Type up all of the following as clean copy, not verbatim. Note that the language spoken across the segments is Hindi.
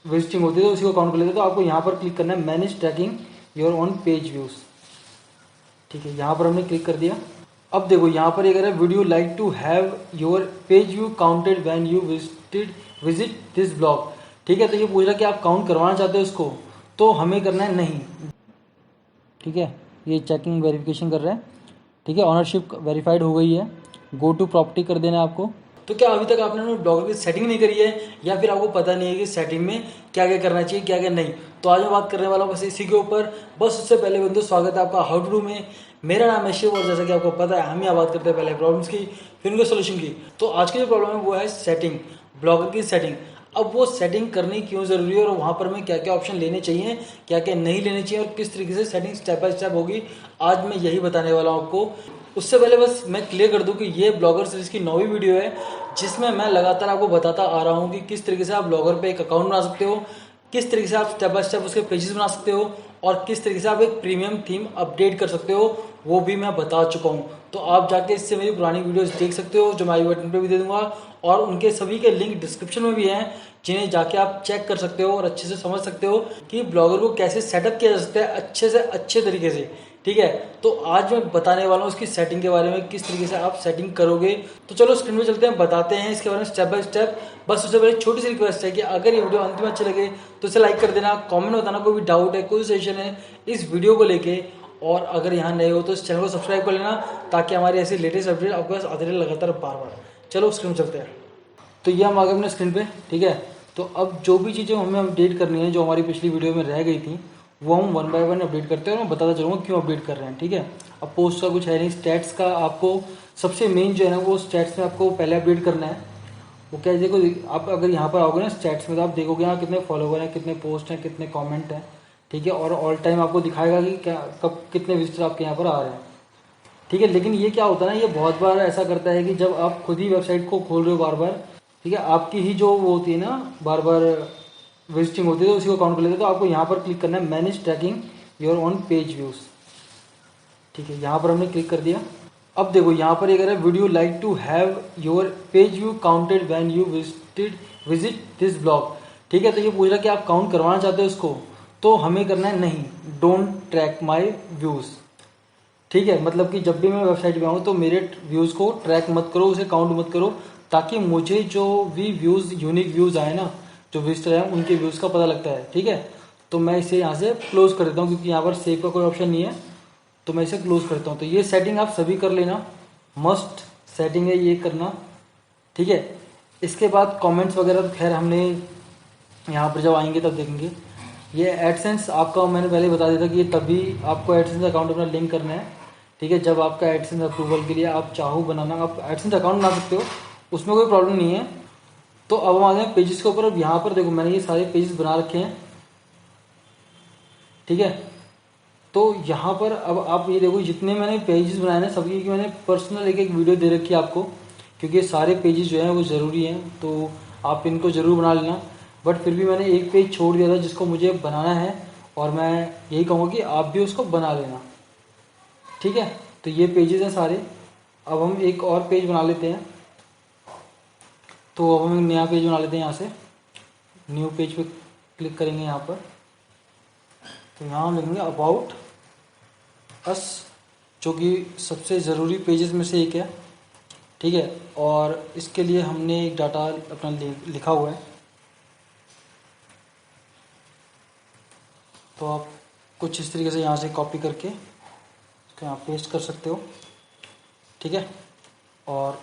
विजिटिंग होती है तो उसी को काउंट कर लेते हैं। तो आपको यहाँ पर क्लिक करना है manage trekking your on page views. ठीक है, यहाँ पर हमने क्लिक कर दिया। अब देखो यहाँ पर ये कह रहा है video like to have your page view counted when you visit this blog. ठीक है, तो ये पूछ रहा है कि आप काउंट करवाना चाहते हो इसको, तो हमें करना है नहीं। ठीक है, ये चेकिंग वेरिफिकेशन कर रहा है। ठीक है, ऑनरशिप वेरीफाइड हो गई है। गो टू प्रॉपर्टी कर देना है आपको। तो क्या अभी तक आपने अपने ब्लॉगर की सेटिंग नहीं करी है, या फिर आपको पता नहीं है कि सेटिंग में क्या क्या करना चाहिए क्या क्या नहीं, तो आज मैं बात करने वाला हूँ बस इसी के ऊपर। बस उससे पहले बंधु स्वागत है आपका हाउ टू डू में। मेरा नाम है शिव और जैसा कि आपको पता है हम यहाँ बात करते हैं पहले प्रॉब्लम्स की फिर उनके सोल्यूशन की। तो आज की जो प्रॉब्लम है वो है सेटिंग, ब्लॉगर की सेटिंग। अब वो सेटिंग करनी क्यों जरूरी है और वहां पर हमें क्या क्या ऑप्शन लेने चाहिए क्या क्या नहीं लेने चाहिए और किस तरीके से सेटिंग स्टेप बाय स्टेप होगी, आज मैं यही बताने वाला हूँ आपको। उससे पहले बस मैं क्लियर कर दूं कि ये ब्लॉगर सीरीज की 9वीं वीडियो है, जिसमें मैं लगातार आपको बताता आ रहा हूँ कि किस तरीके से आप ब्लॉगर पे एक अकाउंट बना सकते हो, किस तरीके से आप स्टेप बाय स्टेप उसके पेजेस बना सकते हो और किस तरीके से आप एक प्रीमियम थीम अपडेट कर सकते हो, वो भी मैं बता चुका हूँ। तो आप जाके इससे मेरी पुरानी वीडियोस देख सकते हो जो मैं आई बटन पे भी दे दूंगा, और उनके सभी के लिंक डिस्क्रिप्शन में भी हैं, जिन्हें जाके आप चेक कर सकते हो और अच्छे से समझ सकते हो कि ब्लॉगर को कैसे सेटअप किया जा सकता है अच्छे से अच्छे तरीके से। ठीक है, तो आज मैं बताने वाला हूँ उसकी सेटिंग के बारे में, किस तरीके से आप सेटिंग करोगे। तो चलो स्क्रीन पे चलते हैं, बताते हैं इसके बारे में स्टेप बाय स्टेप। बस उससे पहले छोटी सी रिक्वेस्ट है कि अगर ये वीडियो अंत में अच्छी लगे तो इसे लाइक कर देना, कमेंट बताना कोई भी डाउट है कोई सजेशन है इस वीडियो को लेके, और अगर यहाँ नए हो तो इस चैनल को सब्सक्राइब कर लेना ताकि हमारी ऐसी लेटेस्ट अपडेट आपके पास आते रहे लगातार बार बार। चलो स्क्रीन चलते हैं। तो ये हम आ गए अपने स्क्रीन पे। ठीक है, तो अब जो भी चीज़ें हमें अपडेट करनी है जो हमारी पिछली वीडियो में रह गई थी वो हम वन बाय वन अपडेट करते हैं और मैं बताता चलूँगा क्यों अपडेट कर रहे हैं। ठीक है, अब पोस्ट का कुछ है नहीं, स्टैट्स का आपको सबसे मेन जो है ना वो स्टैट्स में आपको पहले अपडेट करना है। वो क्या है, देखो आप अगर यहाँ पर आओगे ना स्टैट्स में तो आप देखोगे यहाँ कितने फॉलोवर हैं, कितने पोस्ट हैं, कितने कमेंट हैं। ठीक है, और ऑल टाइम आपको दिखाएगा कि क्या कब कितने विजिटर आपके यहाँ पर आ रहे हैं। ठीक है, लेकिन ये क्या होता है ना, ये बहुत बार ऐसा करता है कि जब आप खुद ही वेबसाइट को खोल रहे हो बार बार, ठीक है, आपकी ही जो वो होती है ना बार बार विजिटिंग होती है तो उसी को काउंट कर लेते हैं। तो आपको यहाँ पर क्लिक करना है manage trekking your on page views. ठीक है, यहाँ पर हमने क्लिक कर दिया। अब देखो यहाँ पर ये कह रहा है video like to have your page view counted when you visit this blog. ठीक है, तो ये पूछ रहा है कि आप काउंट करवाना चाहते हो इसको, तो हमें करना है नहीं, डोंट ट्रैक माई व्यूज। ठीक है, मतलब कि जब भी मैं वेबसाइट पे आऊँ तो मेरे व्यूज़ को ट्रैक मत करो, उसे काउंट मत करो, ताकि मुझे जो भी व्यूज़ यूनिक व्यूज़ आए ना, जो विजिटर हैं उनके व्यूज़ का पता लगता है। ठीक है, तो मैं इसे यहाँ से क्लोज कर देता हूँ क्योंकि यहाँ पर सेव का कोई ऑप्शन नहीं है, तो मैं इसे क्लोज करता हूँ। तो ये सेटिंग आप सभी कर लेना, मस्ट सेटिंग है ये करना। ठीक है, इसके बाद कमेंट्स वगैरह तो खैर हमने यहाँ पर जब आएंगे तब देखेंगे। ये एडसेंस आपका मैंने पहले बता दिया था कि ये तभी आपको एडसेंस अकाउंट अपना लिंक करना है। ठीक है, जब आपका एडसेंस अप्रूवल के लिए आप चाहो बनाना, आप एडसेंस अकाउंट बना सकते हो, उसमें कोई प्रॉब्लम नहीं है। तो अब हम आ गए पेजेस के ऊपर। अब यहाँ पर देखो मैंने ये सारे पेजेस बना रखे हैं। ठीक है, तो यहाँ पर अब आप ये देखो जितने मैंने पेजेस बनाए ना सभी की मैंने पर्सनल एक एक वीडियो दे रखी है आपको, क्योंकि ये सारे पेजेस जो हैं वो ज़रूरी हैं, तो आप इनको ज़रूर बना लेना। बट फिर भी मैंने एक पेज छोड़ दिया था जिसको मुझे बनाना है, और मैं यही कहूँगा कि आप भी उसको बना लेना। ठीक है, तो ये पेजेस हैं सारे। अब हम एक और पेज बना लेते हैं। तो अब हम एक नया पेज बना लेते हैं। यहाँ से न्यू पेज पे क्लिक करेंगे यहाँ पर, तो यहाँ हम लिखेंगे अबाउट अस, जो कि सबसे ज़रूरी पेजेस में से एक है। ठीक है, और इसके लिए हमने एक डाटा अपना लिखा हुआ है, तो आप कुछ इस तरीके से यहाँ से कॉपी करके इसको यहाँ पेस्ट कर सकते हो। ठीक है, और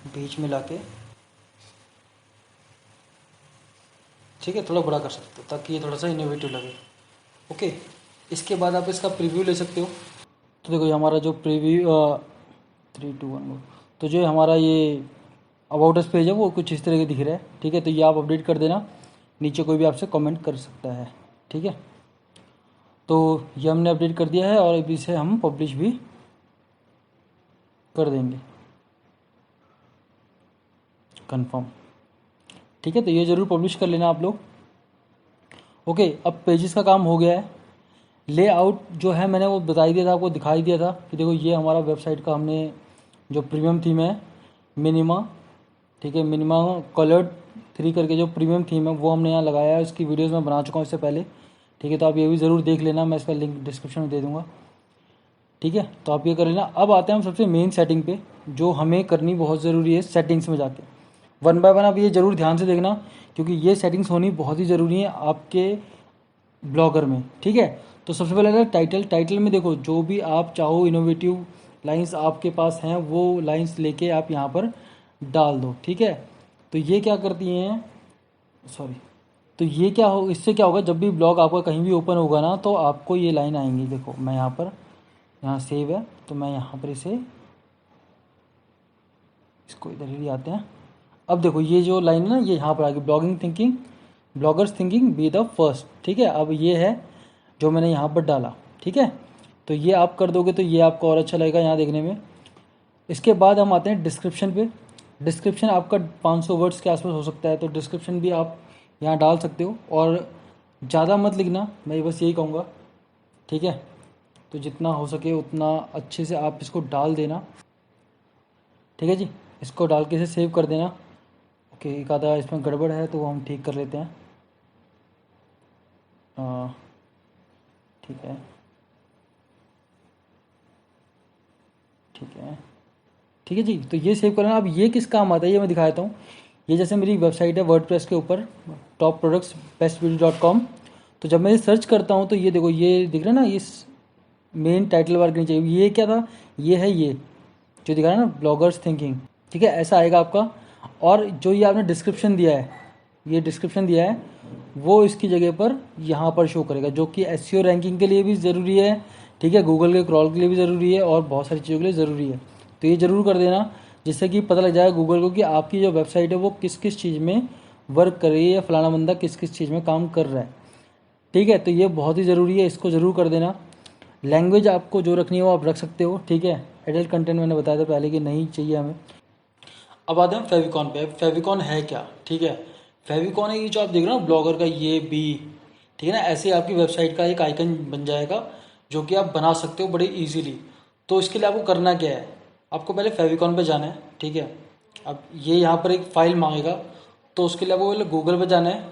बीच में लाके, ठीक है, थोड़ा बड़ा कर सकते हो ताकि ये थोड़ा सा इनोवेटिव लगे। ओके, इसके बाद आप इसका प्रीव्यू ले सकते हो। तो देखो ये हमारा जो प्रीव्यू 3 2 1 तो जो हमारा ये अबाउट अस पेज है वो कुछ इस तरह के दिख रहा है। ठीक है, तो ये आप अपडेट कर देना, नीचे कोई भी आपसे कमेंट कर सकता है। ठीक है, तो ये हमने अपडेट कर दिया है और अभी इसे हम पब्लिश भी कर देंगे, कंफर्म। ठीक है, तो ये ज़रूर पब्लिश कर लेना आप लोग। ओके, अब पेजेस का काम हो गया है। लेआउट जो है मैंने वो बता ही दिया था आपको, दिखाई दिया था कि देखो ये हमारा वेबसाइट का हमने जो प्रीमियम थीम है मिनिमा, ठीक है, मिनिमा कलर्ड 3 करके जो प्रीमियम थीम है वो हमने यहाँ लगाया है। इसकी वीडियोस मैं बना चुका हूँ इससे पहले, ठीक है, तो आप ये भी ज़रूर देख लेना, मैं इसका लिंक डिस्क्रिप्शन में दे दूँगा, ठीक है। तो आप ये कर लेना। अब आते हैं हम सबसे मेन सेटिंग पे, जो हमें करनी बहुत ज़रूरी है सेटिंग्स में जाके। वन बाय वन आप ये ज़रूर ध्यान से देखना, क्योंकि ये सेटिंग्स होनी बहुत ही ज़रूरी है आपके ब्लॉगर में, ठीक है। तो सबसे पहले अगर टाइटल में देखो, जो भी आप चाहो इनोवेटिव लाइंस आपके पास हैं वो लाइंस लेके आप यहाँ पर डाल दो, ठीक है। तो ये क्या करती हैं, सॉरी, तो ये क्या हो, इससे क्या होगा, जब भी ब्लॉग आपका कहीं भी ओपन होगा ना तो आपको ये लाइन आएंगी। देखो मैं यहाँ पर, यहाँ सेव है तो मैं यहाँ पर इसको इधर ही आते हैं। अब देखो ये जो लाइन है ना, ये यहाँ पर आ गई, bloggers thinking be the first, ठीक है। अब ये है जो मैंने यहाँ पर डाला, ठीक है। तो ये आप कर दोगे तो ये आपको और अच्छा लगेगा यहाँ देखने में। इसके बाद हम आते हैं डिस्क्रिप्शन पे। डिस्क्रिप्शन आपका 500 वर्ड्स के आसपास हो सकता है, तो डिस्क्रिप्शन भी आप यहाँ डाल सकते हो, और ज़्यादा मत लिखना, मैं बस यही कहूँगा, ठीक है। तो जितना हो सके उतना अच्छे से आप इसको डाल देना, ठीक है जी। इसको डाल के इसे सेव कर देना। ओके, एक आधा इसमें गड़बड़ है तो वो हम ठीक कर लेते हैं। ठीक है, ठीक है, ठीक है जी। तो ये सेव करना। अब ये किस काम आता है ये मैं दिखा देता हूँ। ये जैसे मेरी वेबसाइट है वर्डप्रेस के ऊपर, टॉप प्रोडक्ट्स बेस्ट beauty.com। तो जब मैं ये सर्च करता हूँ तो ये देखो, ये दिख रहा है ना, इस मेन टाइटल बार के नीचे ये क्या था, ये है, ये जो दिखा रहा है ना, ब्लॉगर्स थिंकिंग, ठीक है, ऐसा आएगा आपका। और जो ये आपने डिस्क्रिप्शन दिया है, ये डिस्क्रिप्शन दिया है, वो इसकी जगह पर यहाँ पर शो करेगा, जो कि एसईओ रैंकिंग के लिए भी ज़रूरी है, ठीक है, गूगल के क्रॉल के लिए भी ज़रूरी है, और बहुत सारी चीज़ों के लिए ज़रूरी है। तो ये ज़रूर कर देना, जिससे कि पता लग जाएगा गूगल को कि आपकी जो वेबसाइट है वो किस किस चीज़ में वर्क कर रही है, या फलाना बंदा किस किस चीज़ में काम कर रहा है, ठीक है। तो ये बहुत ही ज़रूरी है, इसको ज़रूर कर देना। लैंग्वेज आपको जो रखनी है वो आप रख सकते हो, ठीक है। एडल्ट कंटेंट मैंने बताया था पहले कि नहीं चाहिए हमें। अब आते हैं फेविकॉन पे। फेविकॉन है क्या, ठीक है। फेविकॉन है ये जो आप देख रहे हो ब्लॉगर का ये बी, ठीक है ना, ऐसे आपकी वेबसाइट का एक आइकन बन जाएगा, जो कि आप बना सकते हो बड़े इजीली। तो इसके लिए आपको करना क्या है, आपको पहले फेविकॉन पे जाना है, ठीक है। अब ये यहाँ पर एक फ़ाइल मांगेगा, तो उसके लिए आपको पहले गूगल पे जाना है,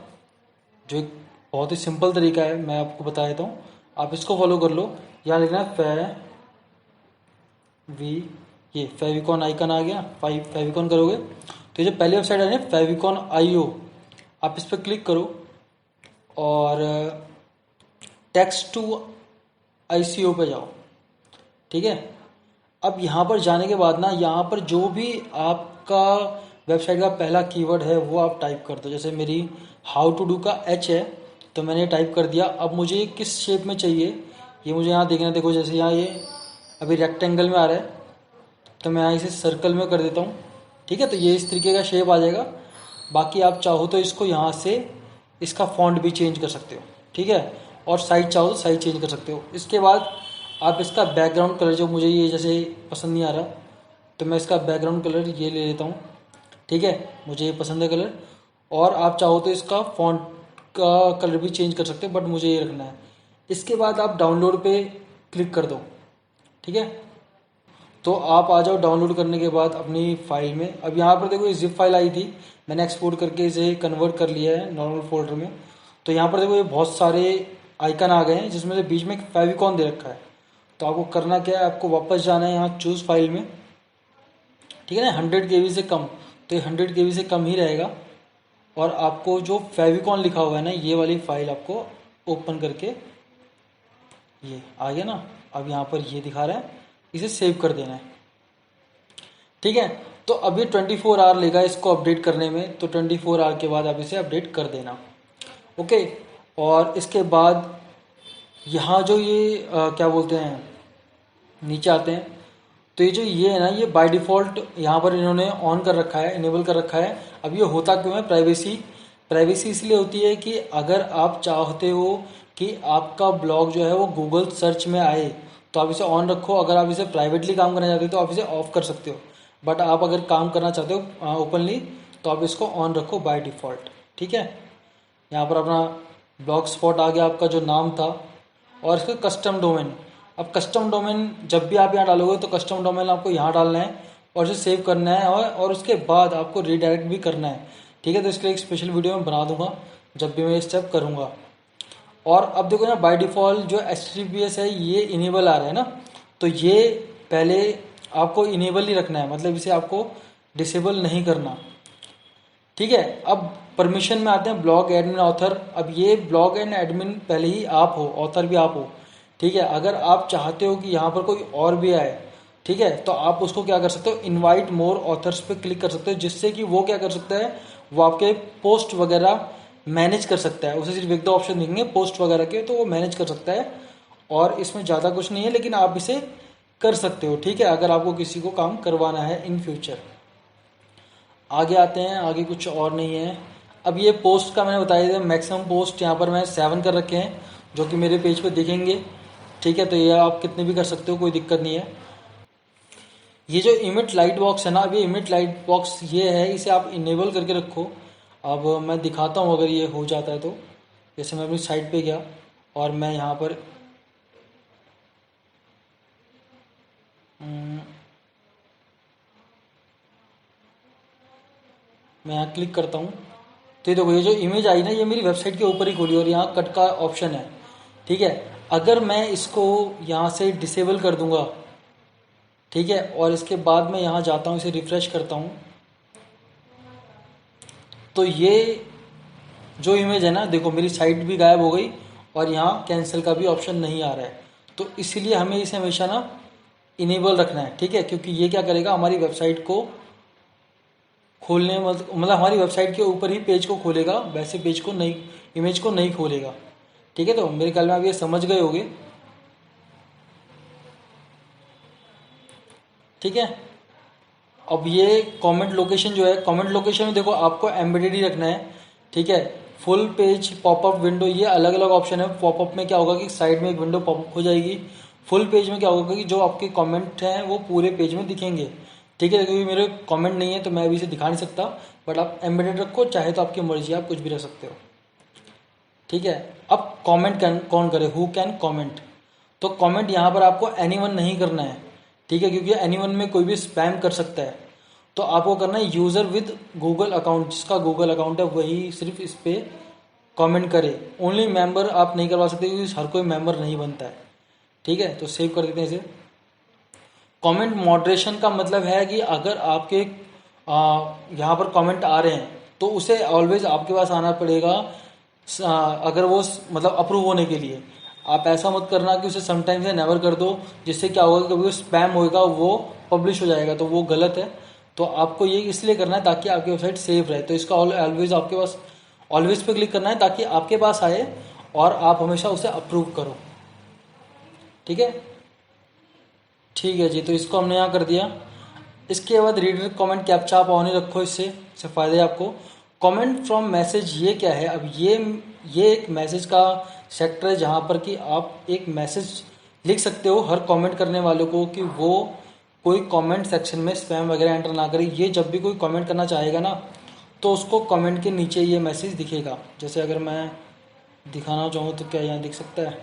जो एक बहुत ही सिंपल तरीका है, मैं आपको बता देता हूँ, आप इसको फॉलो कर लो। यहाँ लिखना है ये फेविकॉन आइकन आ गया, फेविकॉन करोगे तो ये जो पहली वेबसाइट आ रही है फेविकॉन IO, आप इस पर क्लिक करो और टेक्स्ट टू ICO पे जाओ, ठीक है। अब यहाँ पर जाने के बाद ना, यहाँ पर जो भी आपका वेबसाइट का पहला कीवर्ड है वो आप टाइप कर दो। जैसे मेरी हाउ टू डू का H है, तो मैंने टाइप कर दिया। अब मुझे किस शेप में चाहिए ये मुझे यहाँ देखना, देखो जैसे यहाँ ये अभी रेक्टेंगल में आ रहा है, तो मैं यहाँ इसे सर्कल में कर देता हूँ, ठीक है। तो ये इस तरीके का शेप आ जाएगा। बाकी आप चाहो तो इसको यहाँ से इसका फॉन्ट भी चेंज कर सकते हो, ठीक है, और साइज चाहो तो साइज चेंज कर सकते हो। इसके बाद आप इसका बैकग्राउंड कलर, जो मुझे ये जैसे पसंद नहीं आ रहा, तो मैं इसका बैकग्राउंड कलर ये ले लेता हूँ, ठीक है, मुझे ये पसंद है कलर। और आप चाहो तो इसका फॉन्ट का कलर भी चेंज कर सकते हो, बट मुझे ये रखना है। इसके बाद आप डाउनलोड पे क्लिक कर दो, ठीक है। तो आप आ जाओ डाउनलोड करने के बाद अपनी फाइल में। अब यहाँ पर देखो ये जिप फाइल आई थी, मैंने एक्सपोर्ट करके इसे कन्वर्ट कर लिया है नॉर्मल फोल्डर में। तो यहाँ पर देखो ये बहुत सारे आइकन आ गए हैं, जिसमें से बीच में एक फेविकॉन दे रखा है। तो आपको करना क्या है, आपको वापस जाना है यहाँ चूज़ फाइल में, ठीक है ना, 100 KB से कम, तो ये 100 KB से कम ही रहेगा। और आपको जो फेविकॉन लिखा हुआ है ना, ये वाली फाइल आपको ओपन करके, ये आ गया ना, अब यहाँ पर ये दिखा रहा है, इसे सेव कर देना है, ठीक है। तो अब ये 24 आवर लेगा इसको अपडेट करने में, तो 24 आवर के बाद आप इसे अपडेट कर देना, ओके। और इसके बाद यहाँ जो ये क्या बोलते हैं, नीचे आते हैं, तो ये जो ये है ना, ये बाय डिफ़ॉल्ट यहाँ पर इन्होंने ऑन कर रखा है, इनेबल कर रखा है। अब ये होता क्यों है, प्राइवेसी इसलिए होती है कि अगर आप चाहते हो कि आपका ब्लॉग जो है वो गूगल सर्च में आए, तो आप इसे ऑन रखो। अगर आप इसे प्राइवेटली काम करना चाहते हो तो आप इसे ऑफ कर सकते हो, बट आप अगर काम करना चाहते हो ओपनली, तो आप इसको ऑन रखो बाय डिफ़ॉल्ट, ठीक है। यहाँ पर अपना ब्लॉग स्पॉट आ गया, आपका जो नाम था, और इसका कस्टम डोमेन। अब कस्टम डोमेन जब भी आप यहाँ डालोगे तो कस्टम डोमेन आपको यहाँ डालना है, और इसे सेव करना है और उसके बाद आपको रीडायरेक्ट भी करना है। ठीक है, तो इसके लिए एक स्पेशल वीडियो मैं बना दूंगा जब भी मैं ये स्टेप करूंगा। और अब देखो ना, बाय डिफ़ॉल्ट जो HTTPS है ये इनेबल आ रहा है ना, तो ये पहले आपको इनेबल ही रखना है, मतलब इसे आपको डिसेबल नहीं करना। ठीक है, अब परमिशन में आते हैं, ब्लॉग एडमिन ऑथर। अब ये ब्लॉग एंड एडमिन पहले ही आप हो, ऑथर भी आप हो। ठीक है, अगर आप चाहते हो कि यहाँ पर कोई और भी आए, ठीक है, तो आप उसको क्या कर सकते हो, इनवाइट मोर ऑथर्स पे क्लिक कर सकते हो, जिससे कि वो क्या कर सकता है, वो आपके पोस्ट वगैरह मैनेज कर सकता है। उसे सिर्फ एक दो ऑप्शन देंगे पोस्ट वगैरह के, तो वो मैनेज कर सकता है। और इसमें ज़्यादा कुछ नहीं है, लेकिन आप इसे कर सकते हो। ठीक है, अगर आपको किसी को काम करवाना है इन फ्यूचर। आगे आते हैं, आगे कुछ और नहीं है। अब ये पोस्ट का मैंने बताया था, मैक्सिमम पोस्ट यहाँ पर मैं 7 कर रखे हैं, जो कि मेरे पेज पे दिखेंगे। ठीक है, तो ये आप कितने भी कर सकते हो, कोई दिक्कत नहीं है। ये जो इमिट लाइट बॉक्स है ना, अब ये इमिट लाइट बॉक्स ये है, इसे आप इनेबल करके रखो। अब मैं दिखाता हूँ अगर ये हो जाता है तो। जैसे मैं अपनी साइट पे गया और मैं यहाँ पर मैं यहाँ क्लिक करता हूँ, तो ये देखो, ये जो इमेज आई ना, ये मेरी वेबसाइट के ऊपर ही खुली और यहाँ कट का ऑप्शन है। ठीक है, अगर मैं इसको यहाँ से डिसेबल कर दूंगा, ठीक है, और इसके बाद मैं यहाँ जाता हूँ, इसे रिफ्रेश करता हूँ, तो ये जो इमेज है ना, देखो मेरी साइट भी गायब हो गई और यहाँ कैंसिल का भी ऑप्शन नहीं आ रहा है। तो इसलिए हमें इसे हमेशा ना इनेबल रखना है। ठीक है, क्योंकि ये क्या करेगा, हमारी वेबसाइट को खोलने, मतलब हमारी वेबसाइट के ऊपर ही पेज को खोलेगा, वैसे पेज को नहीं, इमेज को नहीं खोलेगा। ठीक है, तो मेरे ख्याल में आप ये समझ गए होंगे। ठीक है, अब ये कमेंट लोकेशन जो है, कमेंट लोकेशन में देखो आपको एम्बेडेड ही रखना है। ठीक है, फुल पेज, पॉपअप विंडो, ये अलग अलग ऑप्शन है। पॉपअप में क्या होगा कि साइड में एक विंडो पॉपअप हो जाएगी। फुल पेज में क्या होगा कि जो आपके कमेंट हैं वो पूरे पेज में दिखेंगे। ठीक है, क्योंकि मेरे कमेंट नहीं है तो मैं अभी इसे दिखा नहीं सकता, बट आप एम्बेडेड रखो, चाहे तो आपकी मर्जी, आप कुछ भी रख सकते हो। ठीक है, अब कमेंट कौन करे, हु कैन कमेंट। तो कमेंट यहाँ पर आपको एनीवन नहीं करना है। ठीक है, क्योंकि एनीवन में कोई भी स्पैम कर सकता है। तो आपको करना है यूज़र विद गूगल अकाउंट, जिसका गूगल अकाउंट है वही सिर्फ इस पे कमेंट करे। ओनली मेंबर आप नहीं करवा सकते, क्योंकि हर कोई मेंबर नहीं बनता है। ठीक है, तो सेव कर देते हैं इसे। कमेंट मॉडरेशन का मतलब है कि अगर आपके यहाँ पर कमेंट आ रहे हैं तो उसे ऑलवेज आपके पास आना पड़ेगा, अगर वो मतलब अप्रूव होने के लिए। आप ऐसा मत करना कि उसे समटाइम्स या नेवर कर दो, जिससे क्या होगा कि कभी स्पैम होएगा, वो पब्लिश हो जाएगा, तो वो गलत है। तो आपको ये इसलिए करना है ताकि आपकी वेबसाइट सेफ रहे। तो इसका ऑलवेज आपके पास, ऑलवेज पे क्लिक करना है ताकि आपके पास आए और आप हमेशा उसे अप्रूव करो। ठीक है, ठीक है जी, तो इसको हमने यहाँ कर दिया। इसके बाद रीडर कमेंट कैप्चा आप ऑन ही रखो, इससे फ़ायदा है आपको। कमेंट फ्रॉम मैसेज ये क्या है, अब ये एक मैसेज का सेक्टर है, जहाँ पर कि आप एक मैसेज लिख सकते हो हर कमेंट करने वालों को, कि वो कोई कमेंट सेक्शन में स्पैम वगैरह एंटर ना करे। ये जब भी कोई कमेंट करना चाहेगा ना, तो उसको कमेंट के नीचे ये मैसेज दिखेगा। जैसे अगर मैं दिखाना चाहूँ तो क्या यहाँ दिख सकता है,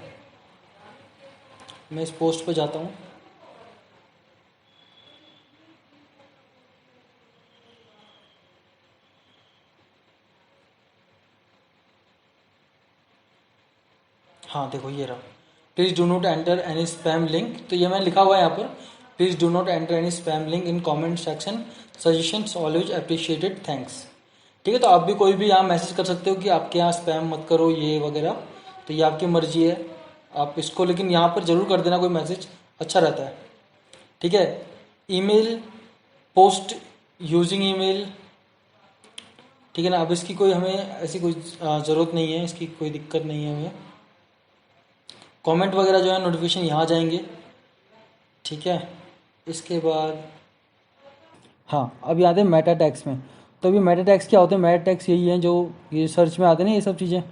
मैं इस पोस्ट पे जाता हूँ। हाँ देखो, ये रहा, please do not enter any spam link. तो ये मैंने लिखा हुआ है यहाँ पर, please do not enter any spam link in comment section, suggestions always appreciated, thanks. ठीक है, तो आप भी कोई भी यहाँ मैसेज कर सकते हो कि आपके यहाँ स्पैम मत करो ये वगैरह, तो ये आपकी मर्जी है। आप इसको लेकिन यहाँ पर ज़रूर कर देना, कोई मैसेज अच्छा रहता है। ठीक है, ईमेल पोस्ट यूजिंग ईमेल, ठीक है ना। अब इसकी कोई हमें ऐसी कोई ज़रूरत नहीं है, इसकी कोई दिक्कत नहीं है हमें। कमेंट वगैरह जो है नोटिफिकेशन यहाँ जाएंगे। ठीक है, इसके बाद हाँ, अब याद है मेटा टैग्स में। तो अभी मेटा टैग्स क्या होते हैं, मेटा टैग्स यही हैं जो ये सर्च में आते हैं ना, ये सब चीज़ें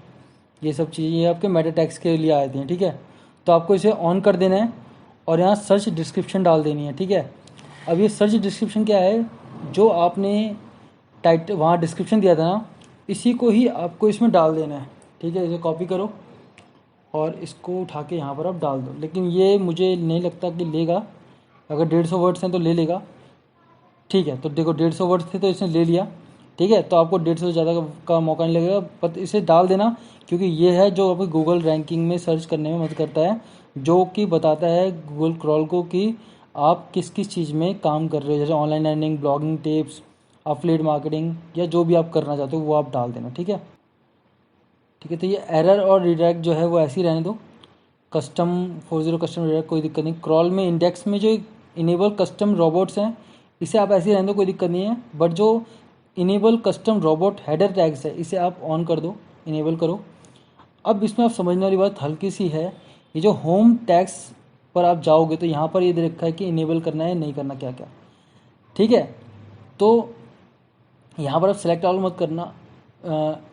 ये आपके मेटा टैग्स के लिए आती हैं। ठीक है, तो आपको इसे ऑन कर देना है और यहाँ सर्च डिस्क्रिप्शन डाल देनी है। ठीक है, अब ये सर्च डिस्क्रिप्शन क्या है, जो आपने वहाँ डिस्क्रिप्शन दिया था ना, इसी को ही आपको इसमें डाल देना है। ठीक है, इसे कॉपी करो और इसको उठा के यहाँ पर आप डाल दो। लेकिन ये मुझे नहीं लगता कि लेगा, अगर 150 वर्ड्स हैं तो ले लेगा। ठीक है, तो देखो 150 वर्ड्स थे तो इसने ले लिया। ठीक है, तो आपको 150 से ज़्यादा का मौका नहीं लगेगा, पर इसे डाल देना, क्योंकि ये है जो अभी गूगल रैंकिंग में सर्च करने में मदद करता है, जो कि बताता है गूगल क्रॉल को कि आप किस किस चीज़ में काम कर रहे हो, जैसे online earning, blogging tips, affiliate marketing, या जो भी आप करना चाहते हो वो आप डाल देना। ठीक है, ठीक है, तो ये एरर और रिडायरेक्ट जो है वो ऐसे ही रहने दो। कस्टम 40 कस्टम रिडायरेक्ट कोई दिक्कत नहीं। क्रॉल में इंडेक्स में जो इनेबल कस्टम रोबोट्स हैं इसे आप ऐसे ही रहने दो, कोई दिक्कत नहीं है। बट जो enable custom robot header tags है इसे आप ऑन कर दो, इनेबल करो। अब इसमें आप समझने वाली बात हल्की सी है, ये जो होम टैग्स पर आप जाओगे तो यहाँ पर ये दे रखा है कि इनेबल करना है, नहीं करना, क्या क्या। ठीक है, तो यहाँ पर आप सेलेक्ट ऑल मत करना,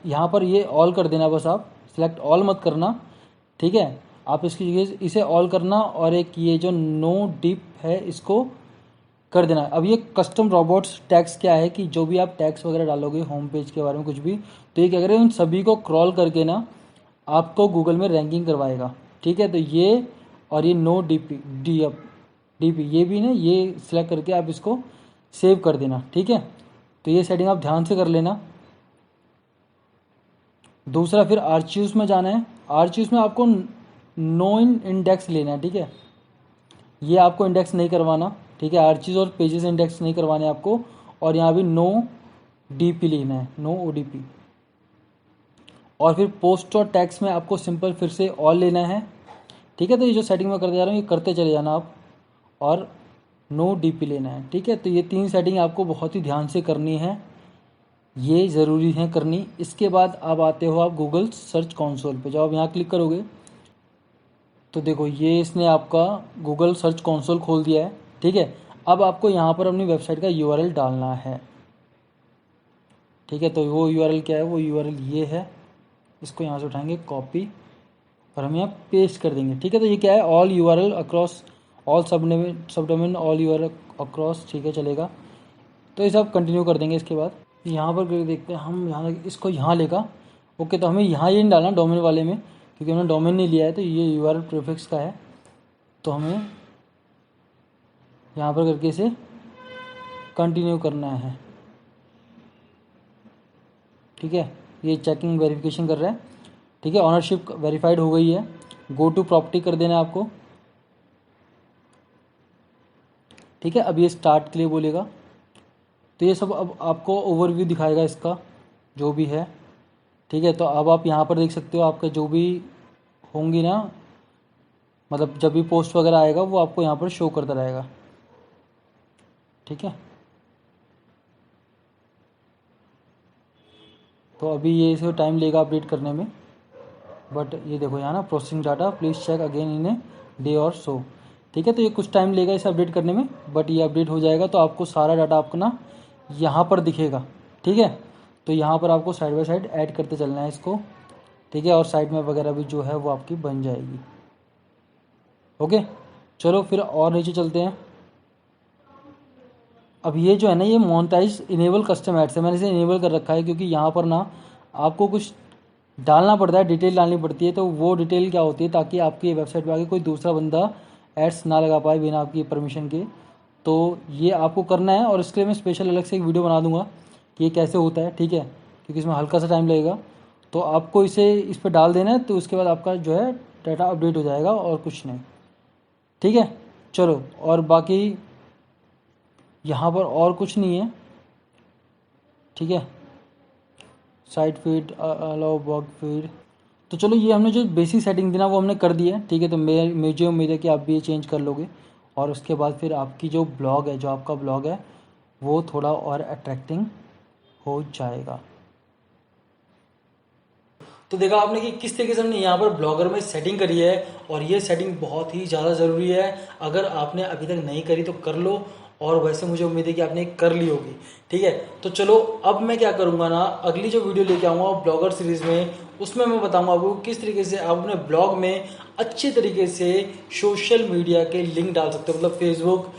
यहाँ पर ये ऑल कर देना, बस आप सेलेक्ट ऑल मत करना। ठीक है, आप इसकी जगह इसे ऑल करना, और एक ये जो नो डिप है इसको कर देना। अब ये कस्टम रोबोट्स टैग्स क्या है कि जो भी आप टैग्स वगैरह डालोगे होम पेज के बारे में कुछ भी, तो ये क्या करेगा, उन सभी को क्रॉल करके ना आपको गूगल में रैंकिंग करवाएगा। ठीक है, तो ये और ये नो डीपी डीपी ये भी ना, ये सिलेक्ट करके आप इसको सेव कर देना। ठीक है, तो ये सेटिंग आप ध्यान से कर लेना। दूसरा फिर आर्चिव्स में जाना है। आर्चिव्स में आपको नो इंडेक्स लेना है। ठीक है, ये आपको इंडेक्स नहीं करवाना। ठीक है, आर्चिज और पेजेस इंडेक्स नहीं करवाने आपको, और यहाँ भी नो डीपी लेना है, नो ओडीपी। और फिर पोस्ट और टैग्स में आपको सिंपल फिर से ऑल लेना है। ठीक है, तो ये जो सेटिंग मैं करते जा रहा हूँ ये करते चले जाना आप, और नो डीपी लेना है। ठीक है, तो ये 3 सेटिंग आपको बहुत ही ध्यान से करनी है, ये ज़रूरी है करनी। इसके बाद अब आते हो आप गूगल सर्च कंसोल पे, जब आप यहाँ क्लिक करोगे तो देखो ये इसने आपका गूगल सर्च कंसोल खोल दिया है। ठीक है, अब आपको यहाँ पर अपनी वेबसाइट का यूआरएल डालना है। ठीक है, तो वो यूआरएल क्या है, वो यूआरएल ये है, इसको यहाँ से उठाएंगे कॉपी और हम यहाँ पेस्ट कर देंगे। ठीक है, तो ये क्या है, all URL across all subdomain all URL across. ठीक है, चलेगा, तो ये सब कंटिन्यू कर देंगे। इसके बाद यहाँ पर देखते हैं हम, यहाँ इसको यहाँ लेगा। ओके, तो हमें यहाँ ये नहीं डालना डोमेन वाले में, क्योंकि हमने डोमेन नहीं लिया है, तो ये यूआरएल प्रीफिक्स का है, तो हमें यहाँ पर करके इसे कंटिन्यू करना है। ठीक है, ये चेकिंग वेरिफिकेशन कर रहा है। ठीक है, ऑनरशिप वेरीफाइड हो गई है। गो टू प्रॉपर्टी कर देना है आपको। ठीक है, अब ये स्टार्ट के लिए बोलेगा, तो ये सब अब आपको ओवरव्यू दिखाएगा इसका जो भी है। ठीक है, तो अब आप यहाँ पर देख सकते हो आपके जो भी होंगी ना, मतलब जब भी पोस्ट वगैरह आएगा वो आपको यहाँ पर शो करता रहेगा। ठीक है, तो अभी ये इसे टाइम लेगा अपडेट करने में, बट ये देखो यहाँ ना processing data please check again in a day और सो। ठीक है, तो ये कुछ टाइम लेगा इसे अपडेट करने में, बट ये अपडेट हो जाएगा तो आपको सारा डाटा आपको ना यहाँ पर दिखेगा। ठीक है, तो यहाँ पर आपको साइड बाय साइड ऐड करते चलना है इसको। ठीक है, और साइड में वगैरह भी जो है वो आपकी बन जाएगी। ओके, चलो फिर और नीचे चलते हैं। अब ये जो है ना, ये मोनेटाइज इनेबल कस्टम एड्स है, मैंने इसे इनेबल कर रखा है, क्योंकि यहाँ पर ना आपको कुछ डालना पड़ता है, डिटेल डालनी पड़ती है। तो वो डिटेल क्या होती है, ताकि आपकी वेबसाइट पे आके कोई दूसरा बंदा एड्स ना लगा पाए बिना आपकी परमिशन के। तो ये आपको करना है, और इसके लिए मैं स्पेशल अलग से एक वीडियो बना दूंगा कि ये कैसे होता है। ठीक है, क्योंकि इसमें हल्का सा टाइम लगेगा, तो आपको इसे इस पर डाल देना है, तो उसके बाद आपका जो है डाटा अपडेट हो जाएगा, और कुछ नहीं। ठीक है, चलो, और बाकी यहाँ पर और कुछ नहीं है। ठीक है, side feed allow blog feed, तो चलो ये हमने जो बेसिक सेटिंग थी ना वो हमने कर दी है। ठीक है, तो मुझे उम्मीद है कि आप भी ये चेंज कर लोगे, और उसके बाद फिर आपकी जो ब्लॉग है, जो आपका ब्लॉग है वो थोड़ा और अट्रैक्टिंग हो जाएगा। तो देखा आपने कि किस तरीके से हमने यहाँ पर ब्लॉगर में सेटिंग करी है, और ये सेटिंग बहुत ही ज़्यादा ज़रूरी है। अगर आपने अभी तक नहीं करी तो कर लो, और वैसे मुझे उम्मीद है कि आपने कर ली होगी। ठीक है, तो चलो अब मैं क्या करूँगा ना, अगली जो वीडियो लेके आऊँगा ब्लॉगर सीरीज़ में, उसमें मैं बताऊँगा आपको किस तरीके से आप अपने ब्लॉग में अच्छे तरीके से सोशल मीडिया के लिंक डाल सकते हो, मतलब फेसबुक।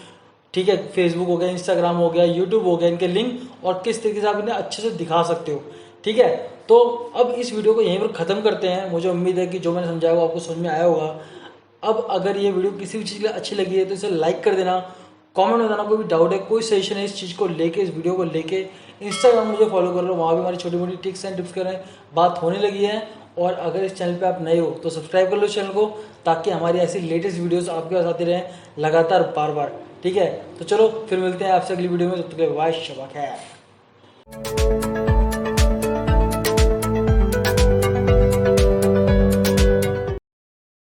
ठीक है, फेसबुक हो गया, इंस्टाग्राम हो गया, यूट्यूब हो गया, इनके लिंक, और किस तरीके से आप इन्हें अच्छे से दिखा सकते हो। ठीक है, तो अब इस वीडियो को यहीं पर ख़त्म करते हैं। मुझे उम्मीद है कि जो मैंने समझाया वो आपको समझ में आया होगा। अब अगर ये वीडियो किसी भी चीज़ के लिए अच्छी लगी है तो इसे लाइक कर देना, कमेंट में बताना कोई भी डाउट है, कोई सजेशन है इस चीज़ को लेके, इस वीडियो को लेके। इंस्टाग्राम मुझे फॉलो कर लो, वहाँ भी हमारी छोटी मोटी टिप्स एंड टिप्स करें बात होने लगी है। और अगर इस चैनल पे आप नए हो तो सब्सक्राइब कर लो चैनल को, ताकि हमारी ऐसी लेटेस्ट वीडियोस आपके पास आती रहें लगातार बार बार। ठीक है, तो चलो फिर मिलते हैं आपसे अगली वीडियो में, तब तक के लिए बाय, शबा खैर।